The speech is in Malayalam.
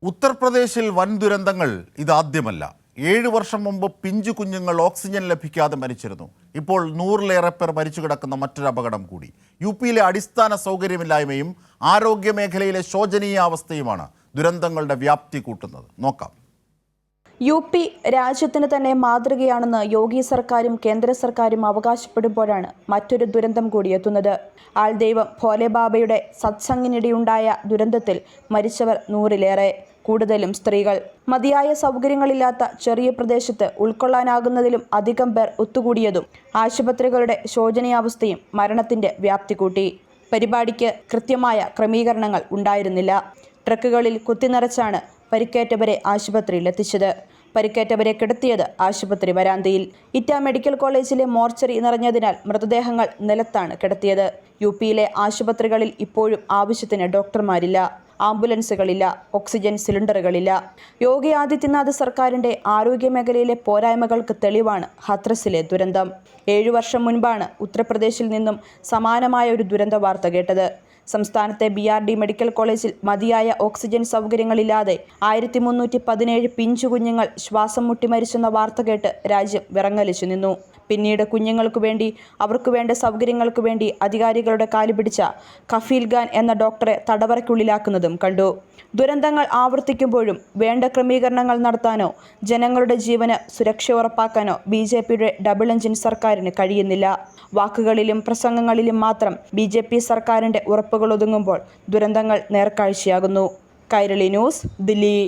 ഉത്തർപ്രദേശിൽ വൻ ദുരന്തങ്ങൾ ഇതാദ്യമല്ല. 7 വർഷം മുമ്പ് പിഞ്ചു കുഞ്ഞുങ്ങൾ ഓക്സിജൻ ലഭിക്കാതെ മരിച്ചിരുന്നു. ഇപ്പോൾ 100-ലേറെ പേർ മരിച്ചു കിടക്കുന്ന മറ്റൊരു അപകടം കൂടി. യുപിയിലെ അടിസ്ഥാന സൗകര്യമില്ലായ്മയും ആരോഗ്യ മേഖലയിലെ ശോചനീയാവസ്ഥയുമാണ് ദുരന്തങ്ങളുടെ വ്യാപ്തി കൂട്ടുന്നത്. നോക്കാം. യുപി രാജ്യത്തിന് തന്നെ മാതൃകയാണെന്ന് യോഗി സർക്കാരും കേന്ദ്ര സർക്കാരും അവകാശപ്പെടുമ്പോഴാണ് മറ്റൊരു ദുരന്തം കൂടി എത്തുന്നത്. ആൾദൈവം ഭോലെബാബയുടെ സത്സംഗിനിടെയുണ്ടായ ദുരന്തത്തിൽ മരിച്ചവർ 100-ലേറെ, കൂടുതലും സ്ത്രീകൾ. മതിയായ സൗകര്യങ്ങളില്ലാത്ത ചെറിയ പ്രദേശത്ത് ഉൾക്കൊള്ളാനാകുന്നതിലും അധികം പേർ ഒത്തുകൂടിയതും ആശുപത്രികളുടെ ശോചനീയാവസ്ഥയും മരണത്തിന്റെ വ്യാപ്തി കൂട്ടി. പരിപാടിക്ക് കൃത്യമായ ക്രമീകരണങ്ങൾ ഉണ്ടായിരുന്നില്ല. ട്രക്കുകളിൽ കുത്തിനിറച്ചാണ് പരിക്കേറ്റവരെ ആശുപത്രിയിൽ എത്തിച്ചത്. പരിക്കേറ്റവരെ കിടത്തിയത് ആശുപത്രി വരാന്തയിൽ. ഇറ്റ മെഡിക്കൽ കോളേജിലെ മോർച്ചറി നിറഞ്ഞതിനാൽ മൃതദേഹങ്ങൾ നിലത്താണ് കിടത്തിയത്. യുപിയിലെ ആശുപത്രികളിൽ ഇപ്പോഴും ആവശ്യത്തിന് ഡോക്ടർമാരില്ല, ആംബുലൻസുകളില്ല, ഓക്സിജൻ സിലിണ്ടറുകളില്ല. യോഗി ആദിത്യനാഥ് സർക്കാരിന്റെ ആരോഗ്യ മേഖലയിലെ പോരായ്മകൾക്ക് തെളിവാണ് ഹത്രസിലെ ദുരന്തം. 7 വർഷം മുൻപാണ് ഉത്തർപ്രദേശിൽ നിന്നും സമാനമായ ഒരു ദുരന്ത വാർത്ത കേട്ടത്. സംസ്ഥാനത്തെ BRD മെഡിക്കൽ കോളേജിൽ മതിയായ ഓക്സിജൻ സൗകര്യങ്ങളില്ലാതെ 1317 പിഞ്ചു കുഞ്ഞുങ്ങൾ ശ്വാസം മുട്ടി മരിച്ചെന്ന വാർത്ത കേട്ട് രാജ്യം വിറങ്ങലിച്ചു നിന്നു. പിന്നീട് കുഞ്ഞുങ്ങൾക്കു വേണ്ടി, അവർക്കു വേണ്ട സൗകര്യങ്ങൾക്കു വേണ്ടി അധികാരികളുടെ കാലു പിടിച്ച കഫീൽ ഖാൻ എന്ന ഡോക്ടറെ തടവറയ്ക്കുള്ളിലാക്കുന്നതും കണ്ടു. ദുരന്തങ്ങൾ ആവർത്തിക്കുമ്പോഴും വേണ്ട ക്രമീകരണങ്ങൾ നടത്താനോ ജനങ്ങളുടെ ജീവന് സുരക്ഷ ഉറപ്പാക്കാനോ BJPയുടെ ഡബിൾ എഞ്ചിൻ സർക്കാരിന് കഴിയുന്നില്ല. വാക്കുകളിലും പ്രസംഗങ്ങളിലും മാത്രം BJP സർക്കാരിന്റെ ഉറപ്പുകൾ ഒതുങ്ങുമ്പോൾ ദുരന്തങ്ങൾ നേർക്കാഴ്ചയാകുന്നു. കൈരളി ന്യൂസ്, ദില്ലി.